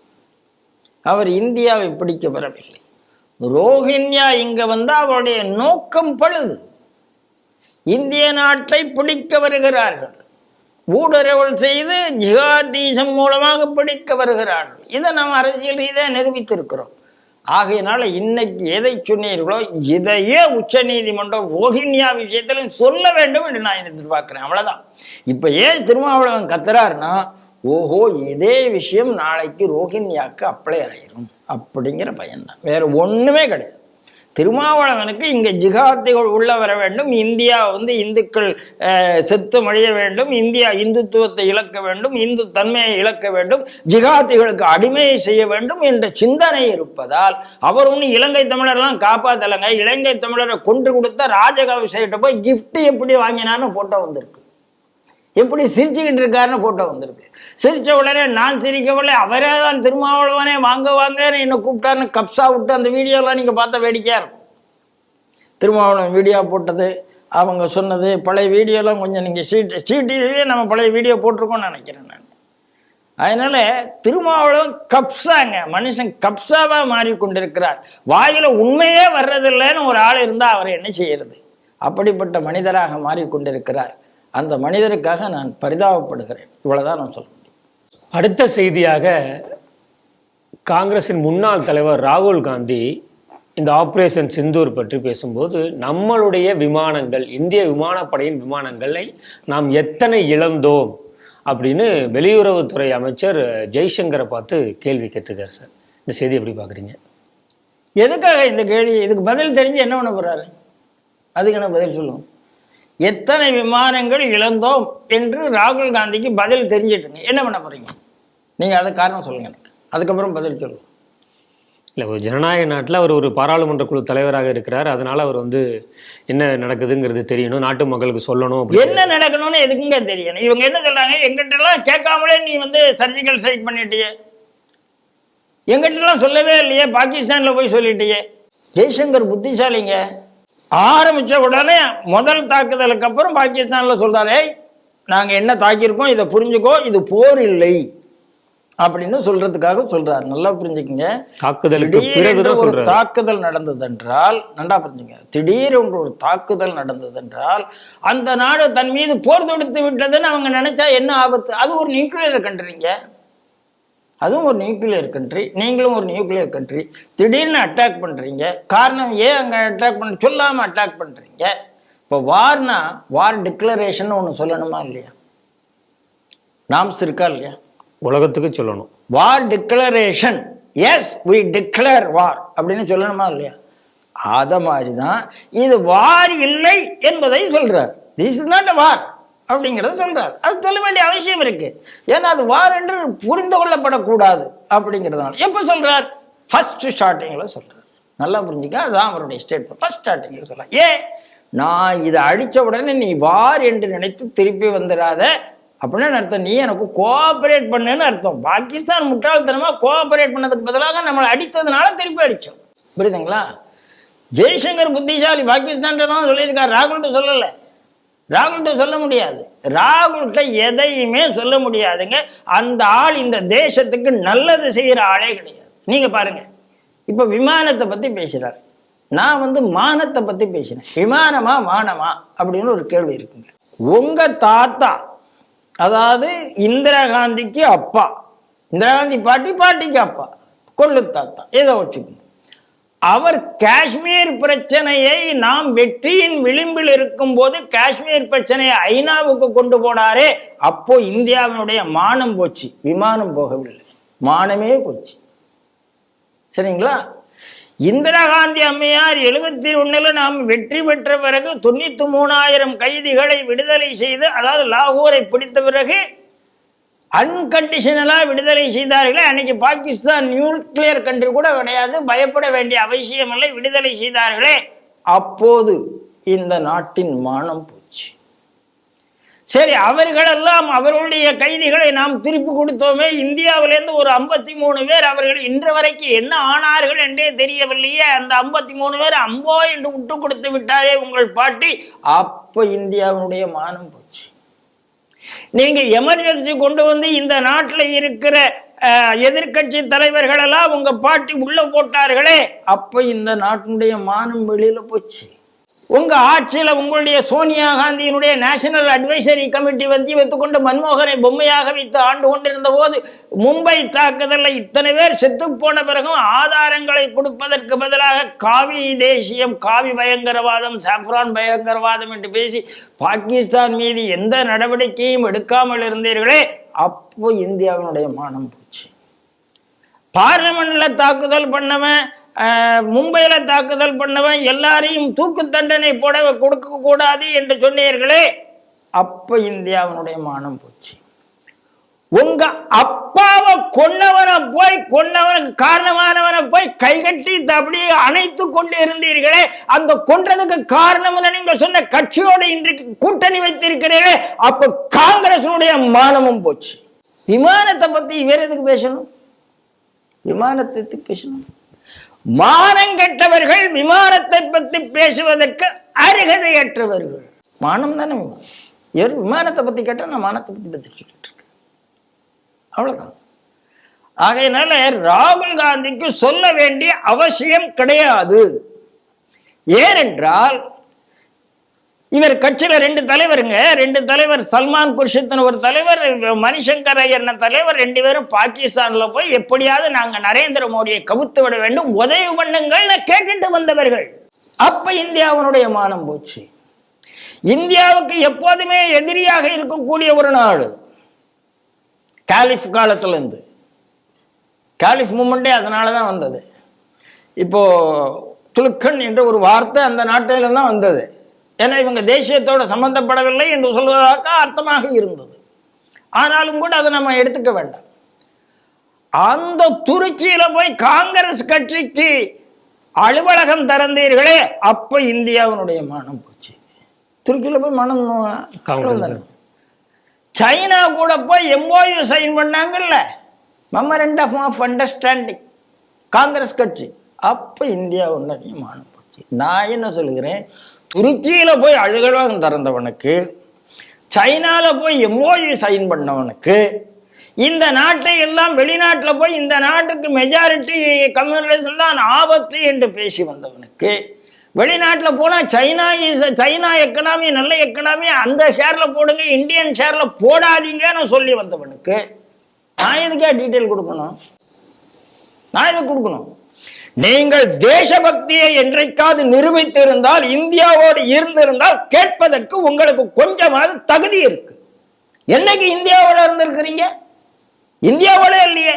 அவர் இந்தியாவை பிடிக்க வரவில்லை. ரோஹின்யா இங்க வந்தா அவருடைய நோக்கம் பழுது. இந்திய நாட்டை பிடிக்க வருகிறார்கள், ஊடுருவல் செய்து ஜிஹாதீசம் மூலமாக பிடிக்க வருகிறார்கள். இதை நாம் அரசியல் ரீதியாக நிரூபித்திருக்கிறோம். ஆகையினால இன்னைக்கு எதை சொன்னீர்களோ இதையே உச்ச நீதிமன்றம் ரோஹின்யா விஷயத்துல சொல்ல வேண்டும் என்று நான் எதிர்பார்க்கிறேன். அவ்வளவுதான். இப்ப ஏன் திருமாவளவன் கத்துறாருன்னா, ஓஹோ இதே விஷயம் நாளைக்கு ரோஹின்யாக்கு அப்ளை ஆயிரும் அப்படிங்கிற பயன்தான், வேற ஒண்ணுமே கிடையாது. திருமாவளவனுக்கு இங்க ஜிகாத்திகள் உள்ள வர வேண்டும், இந்தியா இந்துக்கள் செத்து மழிய வேண்டும், இந்தியா இந்துத்துவத்தை இழக்க வேண்டும், இந்து தன்மையை இழக்க வேண்டும், ஜிகாத்திகளுக்கு அடிமையை செய்ய வேண்டும் என்ற சிந்தனை இருப்பதால் அவர் இலங்கை தமிழர்லாம் காப்பாத்தலைங்க. இலங்கை தமிழரை கொன்று கொடுத்த ராஜகாபிஷேகிட்ட போய் கிஃப்ட் எப்படி வாங்கினான்னு போட்டோ வந்திருக்கு, எப்படி சிரிச்சுக்கிட்டு இருக்காருன்னு போட்டோ வந்திருக்கு. சிரிச்ச உடனே நான் சிரிக்கவில்லை, அவரே தான் திருமாவளவனே வாங்க வாங்கன்னு என்ன கூப்பிட்டாருன்னு கப்ஸா விட்டு அந்த வீடியோலாம் நீங்க பார்த்த வேடிக்கையா இருக்கும். திருமாவளவன் வீடியோ போட்டது, அவங்க சொன்னது, பழைய வீடியோலாம் கொஞ்சம் நீங்க சீட்டிலேயே நம்ம பழைய வீடியோ போட்டிருக்கோம்னு நினைக்கிறேன் நான். அதனால திருமாவளவன் கப்ஸாங்க, மனுஷன் கப்ஸாவா மாறிக்கொண்டிருக்கிறார். வாயில உண்மையே வர்றதில்லைன்னு ஒரு ஆள் இருந்தா அவர் என்ன செய்யறது? அப்படிப்பட்ட மனிதராக மாறிக்கொண்டிருக்கிறார். அந்த மனிதருக்காக நான் பரிதாபப்படுகிறேன். இவ்வளவுதான் நான் சொல்ல முடியும். அடுத்த செய்தியாக, காங்கிரசின் முன்னாள் தலைவர் ராகுல் காந்தி இந்த ஆபரேஷன் சிந்தூர் பற்றி பேசும்போது, நம்மளுடைய விமானங்கள், இந்திய விமானப்படையின் விமானங்களை நாம் எத்தனை இழந்தோம் அப்படின்னு வெளியுறவுத்துறை அமைச்சர் ஜெய்சங்கரை பார்த்து கேள்வி கேட்டிருக்காரு சார். இந்த செய்தி எப்படி பார்க்குறீங்க? எதுக்காக இந்த கேள்வி? இதுக்கு பதில் தெரிஞ்சு என்ன பண்ண போறாரு? அதுக்கு என்ன பதில் சொல்லுவோம்? எத்தனை விமானங்கள் இழந்தோம் என்று ராகுல் காந்திக்கு பதில் தெரிஞ்சிட்டுங்க, என்ன பண்ண போறீங்க நீங்க? அது காரணம் சொல்லுங்க எனக்கு, அதுக்கப்புறம் பதில் சொல்லுவோம். இல்லை, ஒரு ஜனநாயக நாட்டில் அவர் ஒரு பாராளுமன்ற குழு தலைவராக இருக்கிறார். அதனால அவர் என்ன நடக்குதுங்கிறது தெரியணும், நாட்டு மக்களுக்கு சொல்லணும். என்ன நடக்கணும்னு எதுக்குங்க தெரியணும்? இவங்க என்ன சொல்றாங்க, எங்கிட்ட எல்லாம் கேட்காமலே நீ சர்ஜிக்கல் ஸ்ட்ரைக் பண்ணிட்டியே, எங்கிட்ட எல்லாம் சொல்லவே இல்லையே, பாகிஸ்தான்ல போய் சொல்லிட்டியே. ஜெய்சங்கர் புத்திசாலிங்க. ஆரம்பிச்ச உடனே முதல் தாக்குதலுக்கு அப்புறம் பாகிஸ்தான்ல சொல்றாரு, நாங்க என்ன தாக்கியிருக்கோம் இதை புரிஞ்சுக்கோ, இது போர் இல்லை அப்படின்னு சொல்றதுக்காக சொல்றாரு. நல்லா புரிஞ்சுக்கங்க. ஒரு தாக்குதல் நடந்தது என்றால், நல்லா புரிஞ்சுங்க, திடீரென்று ஒரு தாக்குதல் நடந்தது என்றால் அந்த நாடு தன் மீது போர் தொடுத்து விட்டதுன்னு அவங்க நினைச்சா என்ன ஆபத்து? அது ஒரு நியூக்ளியர் கண்ட்ரிங்க, அதுவும் ஒரு நியூக்ளியர் கண்ட்ரி, நீங்களும் ஒரு நியூக்ளியர் கண்ட்ரி. திடீர்னு அட்டாக் பண்றீங்க, காரணம் ஏன் அங்க அட்டாக் பண்ண சொல்லாம அட்டாக் பண்றீங்க. இப்போ வார்னா வார் டிக்ளரேஷன் ஒன்று சொல்லணுமா இல்லையா? நாம்ஸ் இருக்கா இல்லையா? உலகத்துக்கு சொல்லணும். வார் டிக்ளரேஷன், எஸ் வி டிக்ளேர் வார் அப்படின்னு சொல்லணுமா இல்லையா? அத மாதிரிதான் இது வார் இல்லை என்பதை சொல்றார். திஸ் இஸ் நாட் அ வார் அப்படிங்கிறத சொல்றார். அது சொல்ல வேண்டிய அவசியம் இருக்கு, ஏன்னா அது வார் என்று புரிந்து கொள்ளப்படக்கூடாது அப்படிங்கிறதுனால. எப்ப சொல்றார்? ஃபர்ஸ்ட் ஸ்டார்டிங்ல சொல்றார். நல்லா புரிஞ்சுக்க, அதுதான் அவருடைய ஸ்டேட்மெண்ட். ஃபர்ஸ்ட் ஸ்டார்டிங்ல சொல்றார். நான் இதை அடிச்ச உடனே நீ வார் என்று நினைத்து திருப்பி வந்துடாத அப்படின்னு அர்த்தம். நீ எனக்கு கோஆபரேட் பண்ணுன்னு அர்த்தம். பாகிஸ்தான் முட்டாள்தனமா கோஆபரேட் பண்ணதுக்கு பதிலாக நம்மளை அடித்ததுனால திருப்பி அடிச்சோம். புரியுதுங்களா? ஜெய்சங்கர் புத்திசாலி, பாகிஸ்தான் தான் சொல்லியிருக்காரு, ராகுல்கிட்ட சொல்லலை. ராகுல்கிட்ட சொல்ல முடியாது, ராகுல்கிட்ட எதையுமே சொல்ல முடியாதுங்க. அந்த ஆள் இந்த தேசத்துக்கு நல்லது செய்யற ஆளே கிடையாது. நீங்க பாருங்க, இப்ப விமானத்தை பத்தி பேசுறாரு, நான் மானத்தை பத்தி பேசினேன். விமானமா மானமா அப்படின்னு ஒரு கேள்வி இருக்குங்க. உங்க தாத்தா, அதாவது இந்திரா காந்திக்கு அப்பா, இந்திரா காந்தி பாட்டி, பாட்டிக்கு அப்பா, கொள்ளு தாத்தா, ஏதோ வச்சுக்கோங்க. அவர் காஷ்மீர் பிரச்சனையை நாம் வெற்றியின் விளிம்பில் இருக்கும் போது காஷ்மீர் பிரச்சனையை ஐநாவுக்கு கொண்டு போனாரே, அப்போ இந்தியாவினுடைய மானம் போச்சு, விமானம் போகவில்லை, மானமே போச்சு. சரிங்களா? இந்திரா காந்தி அம்மையார் 71 நாம் வெற்றி பெற்ற பிறகு 93,000 கைதிகளை விடுதலை செய்து, அதாவது லாகூரை பிடித்த பிறகு அன்கண்டிஷனலா விடுதலை செய்தார்களே, அன்னைக்கு பாகிஸ்தான் நியூக்ளியர் கண்ட்ரி கூட கிடையாது, பயப்பட வேண்டிய அவசியம் இல்லை, விடுதலை செய்தார்களே, அப்போது இந்த நாட்டின் மானம் போச்சு. சரி, அவர்களெல்லாம் அவர்களுடைய கைதிகளை நாம் திருப்பி கொடுத்தோமே, இந்தியாவிலேருந்து ஒரு 53 பேர், அவர்கள் இன்று வரைக்கும் என்ன ஆனார்கள் என்றே தெரியவில்லையே, அந்த 53 பேர் அம்போ என்று விட்டு கொடுத்து விட்டாரே உங்கள் பாட்டி, அப்ப இந்தியாவினுடைய மானம் போச்சு. நீங்க எமர்ஜென்சி கொண்டு இந்த நாட்டில் இருக்கிற எதிர்கட்சி தலைவர்கள் எல்லாம் உங்க பாட்டி உள்ள போட்டார்களே, அப்ப இந்த நாட்டினுடைய மானம் வெளியில போச்சு. உங்க ஆட்சியில உங்களுடைய சோனியா காந்தியினுடைய நேஷனல் அட்வைசரி கமிட்டி வைத்துக்கொண்டு மன்மோகனை பொம்மையாக வைத்து ஆண்டு கொண்டிருந்த போது மும்பை தாக்குதல்ல இத்தனை பேர் செத்து போன பிறகும் ஆதாரங்களை கொடுப்பதற்கு பதிலாக காவி தேசியம், காவி பயங்கரவாதம், சாப்ரான் பயங்கரவாதம் என்று பேசி பாகிஸ்தான் மீது எந்த நடவடிக்கையும் எடுக்காமல் இருந்தீர்களே, அப்போ இந்தியாவினுடைய மானம் போச்சு. பார்லிமெண்ட்ல தாக்குதல் பண்ணவன், மும்பையில தாக்குதல் பண்ணவன் எல்லாரையும் தூக்கு தண்டனை கொடுக்க கூடாது என்று சொன்னீர்களே, அப்ப இந்தியாவினுடைய மானம் போச்சு. உங்க அப்பாவை கொன்னவனுக்கு காரணமானவனை போய் கைகட்டி அப்படியே அணைத்து கொண்டு இருந்தீர்களே, அந்த கொன்றதுக்கு காரணம் நீங்க சொன்ன கட்சியோடு இன்றைக்கு கூட்டணி வைத்திருக்கிறீர்களே, அப்ப காங்கிரசுடைய மானமும் போச்சு. விமானத்தை பத்தி வேற எதுக்கு பேசணும்? விமானத்தை பேசணும். மானம் கெட்டவர்கள் விமானத்தை பத்தி பேசுவதற்கு அருகதையற்றவர்கள். மானம் தானே விமானத்தை பத்தி கேட்டா நான் மானத்தை பத்தி சொல்லிட்டு இருக்கேன், அவ்வளவுதான். ஆகையினால ராகுல் காந்திக்கு சொல்ல வேண்டிய அவசியம் கிடையாது. ஏனென்றால் இவர் கட்சியில 2 தலைவருங்க, 2 தலைவர், சல்மான் குர்ஷித் ஒரு தலைவர், மணிசங்கர் ஐயர் தலைவர், 2 பேரும் பாகிஸ்தான்ல போய் எப்படியாவது நாங்க நரேந்திர மோடியை கவுத்து விட வேண்டும், உதவி பண்ணுங்கள் கேட்டுட்டு வந்தவர்கள். அப்ப இந்தியாவுடைய மானம் போச்சு. இந்தியாவுக்கு எப்போதுமே எதிரியாக இருக்கக்கூடிய ஒரு நாடு காலிஃப் காலத்துல இருந்து, காலிஃப் மூமெண்டே அதனாலதான் வந்தது. இப்போ துலுக்கன் என்ற ஒரு வார்த்தை அந்த நாட்டில தான் வந்தது. ஏன்னா இவங்க தேசியத்தோட சம்பந்தப்படவில்லை என்று சொல்வதாக அர்த்தமாக இருந்தது. ஆனாலும் கூட அதை நம்ம எடுத்துக்க வேண்டாம். அந்த துருக்கியில போய் காங்கிரஸ் கட்சிக்கு அலுவலகம் திறந்தீர்களே, அப்ப இந்தியாவினுடைய மானம் போச்சு. துருக்கியில போய் மனம். சைனா கூட போய் MOU சைன் பண்ணாங்கல்ல, மெமரண்டம் ஆஃப் அண்டர்ஸ்டாண்டிங், காங்கிரஸ் கட்சி, அப்ப இந்தியாவுடைய மானம் போச்சு. நான் என்ன சொல்லுகிறேன், துருக்கியில போய் அலுவலகம் திறந்தவனுக்கு, சைனால போய் MOU சைன் பண்ணவனுக்கு, இந்த நாட்டை எல்லாம் வெளிநாட்டில் போய் இந்த நாட்டுக்கு மெஜாரிட்டி கம்யூனிஸ்ட் தான் ஆபத்து என்று பேசி வந்தவனுக்கு, வெளிநாட்டில் போனா சைனா எக்கனாமி நல்ல எக்கனாமி, அந்த ஷேர்ல போடுங்க, இந்தியன் ஷேர்ல போடாதீங்கன்னு சொல்லி வந்தவனுக்கு நான் எதுக்கே டீட்டெயில் கொடுக்கணும்? நான் எதுக்கு கொடுக்கணும்? நீங்கள் தேசபக்தியை என்றைக்காவது நிரூபித்திருந்தால், இந்தியாவோடு இருந்திருந்தால் கேட்பதற்கு உங்களுக்கு கொஞ்சமாவது தகுதி இருக்கு. என்னைக்கு இந்தியாவோட இருந்திருக்கிறீங்க? இந்தியாவோட இல்லையே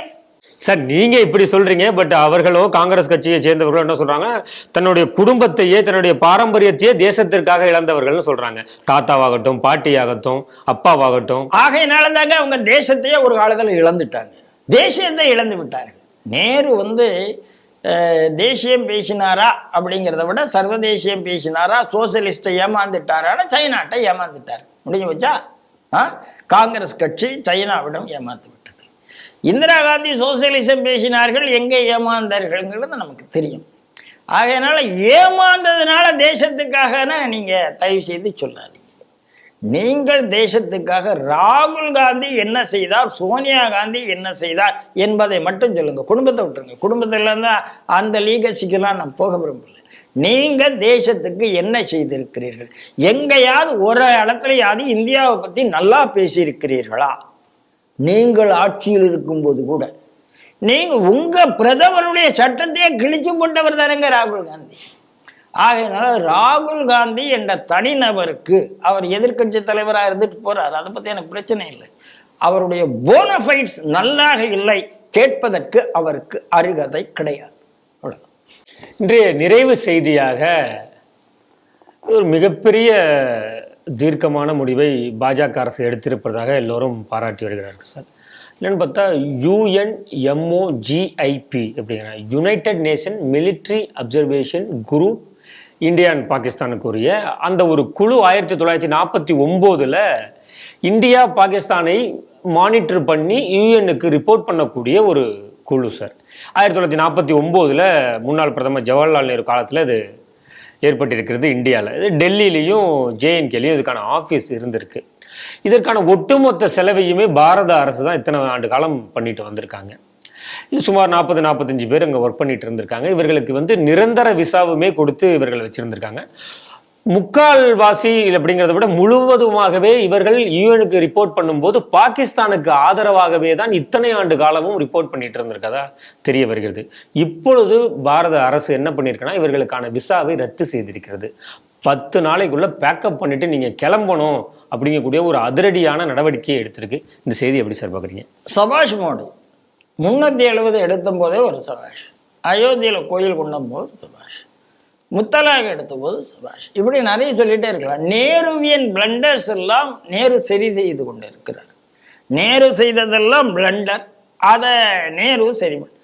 சார். நீங்க இப்படி சொல்றீங்க, பட் அவர்களோ காங்கிரஸ் கட்சியை சேர்ந்தவர்களோ என்ன சொல்றாங்க, தன்னுடைய குடும்பத்தையே தன்னுடைய பாரம்பரியத்தையே தேசத்திற்காக இழந்தவர்கள் சொல்றாங்க. தாத்தாவாகட்டும், பாட்டியாகட்டும், அப்பாவாகட்டும். ஆகையினாலதாங்க அவங்க தேசத்தையே ஒரு காலத்தில் இழந்துட்டாங்க, தேசியத்தை இழந்து விட்டார்கள். நேரு தேசியம் பேசினாரா அப்படிங்கிறத விட சர்வதேசியம் பேசினாரா, சோசியலிஸ்டை ஏமாந்துட்டாரா, சைனாட்டை ஏமாந்துட்டார். முடிஞ்சு வச்சா காங்கிரஸ் கட்சி சைனாவிடம் ஏமாந்து விட்டது. இந்திரா காந்தி சோசியலிசம் பேசினார்கள், எங்கே ஏமாந்தார்கள்ங்கிறது நமக்கு தெரியும். ஆகையினால ஏமாந்ததுனால தேசத்துக்காக நீங்க தயவு செய்து சொல்லாதீங்க. நீங்கள் தேசத்துக்காக ராகுல் காந்தி என்ன செய்தார், சோனியா காந்தி என்ன செய்தார் என்பதை மட்டும் சொல்லுங்க. குடும்பத்தை விட்டுருங்க, குடும்பத்துல இருந்தா அந்த லீகசிக்கெல்லாம் நான் போக விரும்பல. நீங்க தேசத்துக்கு என்ன செய்திருக்கிறீர்கள்? எங்கேயாவது ஒரு இடத்துலயாவது இந்தியாவை பத்தி நல்லா பேசியிருக்கிறீர்களா? நீங்கள் ஆட்சியில் இருக்கும்போது கூட நீங்க உங்க பிரதமருடைய சட்டத்தையே கிழிச்சு போட்டவர் தானேங்க ராகுல் காந்தி. ஆகையினால ராகுல் காந்தி என்ற தனிநபருக்கு, அவர் எதிர்கட்சி தலைவராக இருந்துட்டு போறார், அதை பத்தி எனக்கு பிரச்சனை இல்லை. அவருடைய போனஃபைட்ஸ் நல்லாக இல்லை, கேட்பதற்கு அவருக்கு அருகதை கிடையாது. இன்றைய நிறைவு செய்தியாக ஒரு மிகப்பெரிய தீர்க்கமான முடிவை பாஜக அரசு எடுத்திருப்பதாக எல்லோரும் பாராட்டி வருகிறார்கள் சார். இல்லைன்னு பார்த்தா UNMOGIP அப்படிங்கிற united nation military observation group India and பாகிஸ்தானுக்குரிய அந்த ஒரு குழு 1949 இந்தியா பாகிஸ்தானை மானிட்டர் பண்ணி யூஎனுக்கு ரிப்போர்ட் பண்ணக்கூடிய ஒரு குழு சார். 1949 முன்னாள் பிரதமர் ஜவஹர்லால் நேரு காலத்தில் இது ஏற்பட்டிருக்கிறது இந்தியாவில். இது டெல்லியிலையும் JNKலையும் இதுக்கான ஆஃபீஸ் இருந்திருக்கு. இதற்கான ஒட்டுமொத்த செலவையுமே பாரத அரசு தான் இத்தனை ஆண்டு காலம் பண்ணிட்டு வந்திருக்காங்க. இது சுமார் 40-45 பேர் அங்கே ஒர்க் பண்ணிட்டு இருந்திருக்காங்க. இவர்களுக்கு நிரந்தர விசாவுமே கொடுத்து இவர்கள் வச்சிருந்திருக்காங்க. முக்கால்வாசி அப்படிங்கிறத விட முழுவதுமாகவே இவர்கள் யூஎனுக்கு ரிப்போர்ட் பண்ணும்போது பாகிஸ்தானுக்கு ஆதரவாகவே தான் இத்தனை ஆண்டு காலமும் ரிப்போர்ட் பண்ணிட்டு இருந்திருக்கதா தெரிய வருகிறது. இப்பொழுது பாரத அரசு என்ன பண்ணியிருக்குன்னா, இவர்களுக்கான விசாவை ரத்து செய்திருக்கிறது. 10 நாளைக்குள்ள பேக்கப் பண்ணிட்டு நீங்க கிளம்பணும் அப்படிங்கக்கூடிய ஒரு அதிரடியான நடவடிக்கையை எடுத்திருக்கு. இந்த செய்தி எப்படி சார் பார்க்குறீங்க? சபாஷ் மோடி 370 எடுத்த போதே ஒரு சபாஷ், அயோத்தியில் கோயில் கொண்ட போது சபாஷ், முத்தலாக எடுத்த போது சபாஷ், இப்படி நிறைய சொல்லிட்டே இருக்கலாம். நேருவியன் பிளண்டர்ஸ் எல்லாம் நேரு சரி செய்து கொண்டு இருக்கிறார். நேரு செய்ததெல்லாம் பிளண்டர், அதை நேரு சரி பண்ண.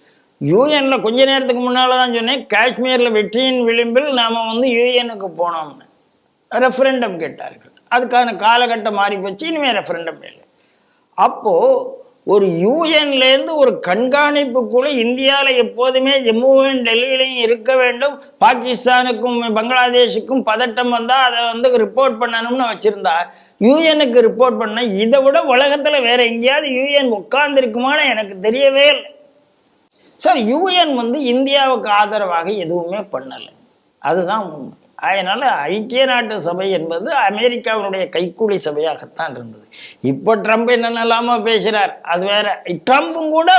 யூஎன்ல கொஞ்ச நேரத்துக்கு முன்னால தான் சொன்னேன், காஷ்மீர்ல வெற்றியின் விளிம்பில் நாம யூஎனுக்கு போனோம்னு ரெஃபரண்டம் கேட்டார்கள். அதுக்கான காலகட்டம் மாறி போச்சு, இனிமே ரெஃபரண்டம் இல்லை. அப்போ ஒரு யூஎன்லேருந்து ஒரு கண்காணிப்பு குழு இந்தியாவில் எப்போதுமே ஜம்முவும் டெல்லியிலையும் இருக்க வேண்டும், பாகிஸ்தானுக்கும் பங்களாதேஷுக்கும் பதட்டம் வந்தால் அதை ரிப்போர்ட் பண்ணணும்னு வச்சுருந்தா யூஎனுக்கு ரிப்போர்ட் பண்ண இதை விட உலகத்தில் வேற எங்கேயாவது யூஎன் உட்கார்ந்துருக்குமான்னு எனக்கு தெரியவே இல்லை. சார், யூஎன் இந்தியாவுக்கு ஆதரவாக எதுவுமே பண்ணலை, அதுதான் உண்மை. அதனால ஐக்கிய நாட்டு சபை என்பது அமெரிக்காவினுடைய கைக்கூலி சபையாகத்தான் இருந்தது. இப்போ ட்ரம்ப் என்னென்னலாமா பேசுறார், அது வேற. ட்ரம்ப்பும் கூட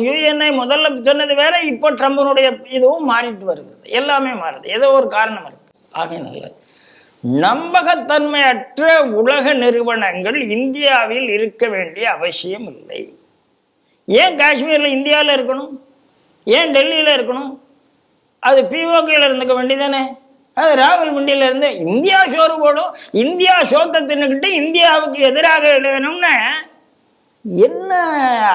யூஎன்ஐ முதல்ல சொன்னது வேற, இப்போ ட்ரம்பினுடைய இதுவும் மாறிட்டு வருகிறது, எல்லாமே மாறுது, ஏதோ ஒரு காரணம் இருக்கு. ஆகையினால நம்பகத்தன்மையற்ற உலக நிறுவனங்கள் இந்தியாவில் இருக்க வேண்டிய அவசியம் இல்லை. ஏன் காஷ்மீர்ல இந்தியாவில் இருக்கணும், ஏன் டெல்லியில இருக்கணும்? அது பிஓகேல இருந்துக்க வேண்டியதானே, அது ராகுல் மண்டியில இருந்து. இந்தியா சோறு போடும், இந்தியா சோத்தை தின்னுக்கிட்டு இந்தியாவுக்கு எதிராக எழுதணும்னு என்ன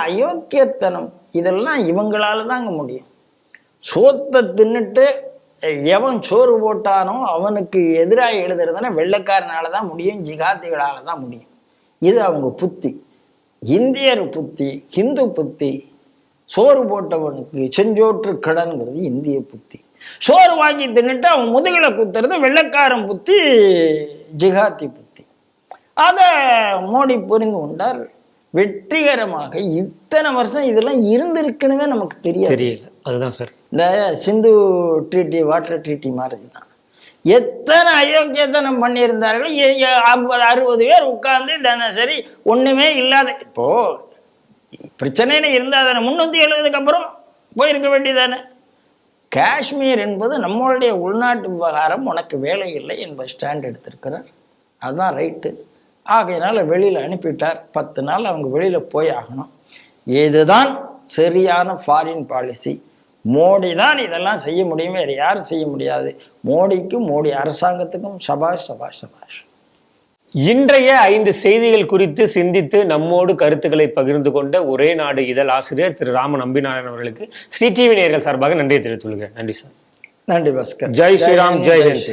அயோக்கியத்தனம்! இதெல்லாம் இவங்களால தாங்க முடியும். சோத்தை தின்னுட்டு எவன் சோறு போட்டானோ அவனுக்கு எதிராக எழுதுறதுன்னா வெள்ளைக்காரனால தான் முடியும், ஜிகாதிகளால தான் முடியும். இது அவங்க புத்தி, இந்தியர் புத்தி, ஹிந்து புத்தி. சோறு போட்டவனுக்கு செஞ்சோற்று கடன்கிறது இந்திய புத்தி. சோறு வாங்கி தின்னுட்டு அவன் முதுகில குத்துறது வெள்ளைக்காரன் புத்தி, ஜிகாத்தி புத்தி. அதை மோடி புரிந்து கொண்டார் வெற்றிகரமாக. இத்தனை வருஷம் இதெல்லாம் இருந்திருக்குன்னு நமக்கு தெரியல. அதுதான் சார், இந்த சிந்து ட்ரீட்டி, வாட்டர் ட்ரீட்டி மாதிரி தான் எத்தனை அயோக்கியத்தனம் பண்ணியிருந்தார்கள். 50-60 பேர் உட்கார்ந்து தினசரி ஒண்ணுமே இல்லாத. இப்போ பிரச்சனைன்னு இருந்தா தானே 370க்கு அப்புறம் போயிருக்க வேண்டியதானே. காஷ்மீர் என்பது நம்மளுடைய உள்நாட்டு விவகாரம், உனக்கு வேலை இல்லை என்பது ஸ்டாண்ட் எடுத்திருக்கிறார். அதுதான் ரைட்டு. ஆகையினால வெளியில் அனுப்பிட்டார். 10 நாள் அவங்க வெளியில் போய் ஆகணும். இதுதான் சரியான ஃபாரின் பாலிசி. மோடி தான் இதெல்லாம் செய்ய முடியும், வேறு யாரும் செய்ய முடியாது. மோடிக்கும் மோடி அரசாங்கத்துக்கும் சபாஷ் சபாஷ் சபாஷ். இன்றைய 5 செய்திகள் குறித்து சிந்தித்து நம்மோடு கருத்துக்களை பகிர்ந்து கொண்ட ஒரே நாடு இதழ் ஆசிரியர் திரு ராம நம்பிநாராயணன் அவர்களுக்கு ஸ்ரீ டிவி நேயர்கள் சார்பாக நன்றியை தெரிவித்துள்ளேன். நன்றி சார். நன்றி பாஸ்கர். ஜெய் ஸ்ரீராம், ஜெய் ஹிந்த்.